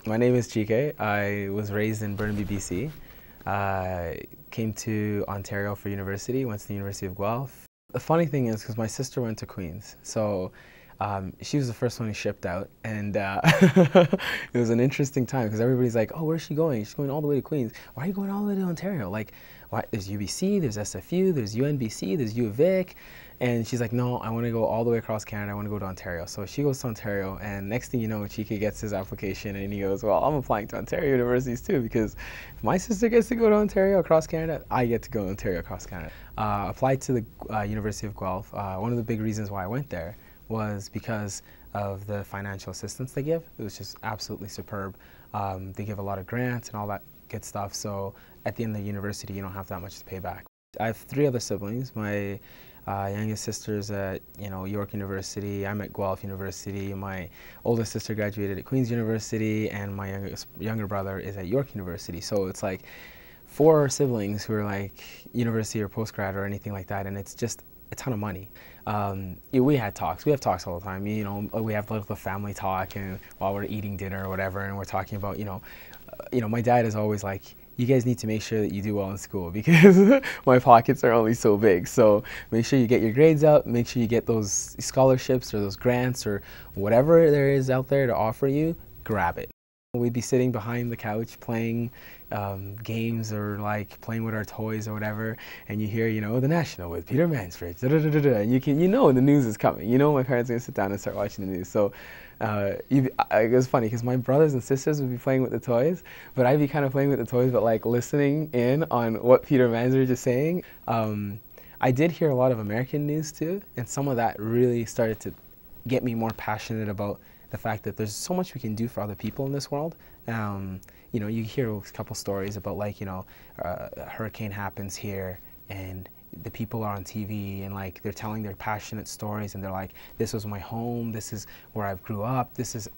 My name is Chike. I was raised in Burnaby, BC. Came to Ontario for university, went to the University of Guelph. The funny thing is, because my sister went to Queen's, so she was the first one who shipped out, and it was an interesting time because everybody's like, "Oh, where's she going? She's going all the way to Queen's. Why are you going all the way to Ontario? Like, why? There's UBC, there's SFU, there's UNBC, there's U of Vic," and she's like, "No, I want to go all the way across Canada. I want to go to Ontario." So she goes to Ontario, and next thing you know, Chike gets his application, and he goes, "Well, I'm applying to Ontario universities too because if my sister gets to go to Ontario across Canada, I get to go to Ontario across Canada." Applied to the University of Guelph. One of the big reasons why I went there was because of the financial assistance they give. It was just absolutely superb. They give a lot of grants and all that good stuff, so at the end of the university you don't have that much to pay back. I have 3 other siblings. My youngest sister's at York University. I'm at Guelph University. My oldest sister graduated at Queen's University, and my younger brother is at York University. So it's like 4 siblings who are like university or postgrad or anything like that, and it's just a ton of money. We had talks. We have talks all the time. We have like the family talk, and while we're eating dinner or whatever, and we're talking about, my dad is always like, "You guys need to make sure that you do well in school because my pockets are only so big. So make sure you get your grades up. Make sure you get those scholarships or those grants or whatever there is out there to offer you. Grab it." We'd be sitting behind the couch playing games or like playing with our toys or whatever, and you hear, the National with Peter Mansbridge, da, da, da, da, da, and the news is coming. My parents are gonna sit down and start watching the news. So it was funny because my brothers and sisters would be playing with the toys, but I'd be kind of playing with the toys, but like listening in on what Peter Mansbridge is saying. I did hear a lot of American news too, and some of that really started to get me more passionate about the fact that there's so much we can do for other people in this world. You hear a couple stories about like, a hurricane happens here and the people are on TV and like they're telling their passionate stories and they're like, "This was my home, this is where I grew up, this is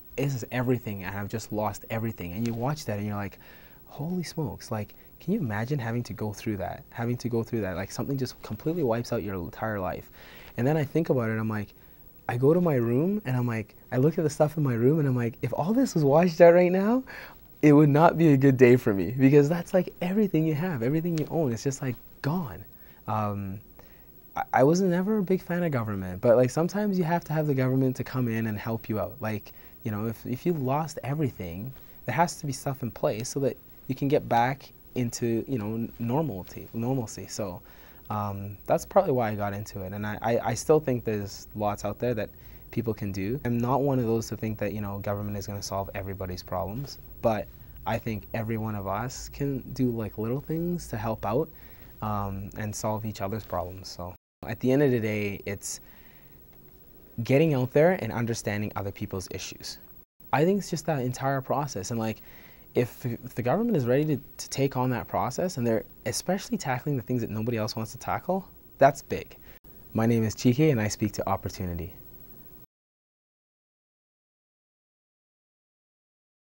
everything, and I've just lost everything." And you watch that and you're like, holy smokes, like, can you imagine having to go through that? Like something just completely wipes out your entire life. And then I think about it, I'm like, I go to my room and I'm like, I look at the stuff in my room and I'm like, if all this was washed out right now, it would not be a good day for me because that's like everything you have, everything you own, it's just like gone. I was never a big fan of government, but like sometimes you have to have the government to come in and help you out. Like, if you lost everything, there has to be stuff in place so that you can get back into, normalcy. So that's probably why I got into it, and I still think there's lots out there that people can do. I'm not one of those to think that government is going to solve everybody's problems, but I think every one of us can do like little things to help out and solve each other's problems. So at the end of the day, it's getting out there and understanding other people's issues. I think it's just that entire process, and like if the government is ready to take on that process and they're especially tackling the things that nobody else wants to tackle, that's big. My name is Chike and I speak to opportunity.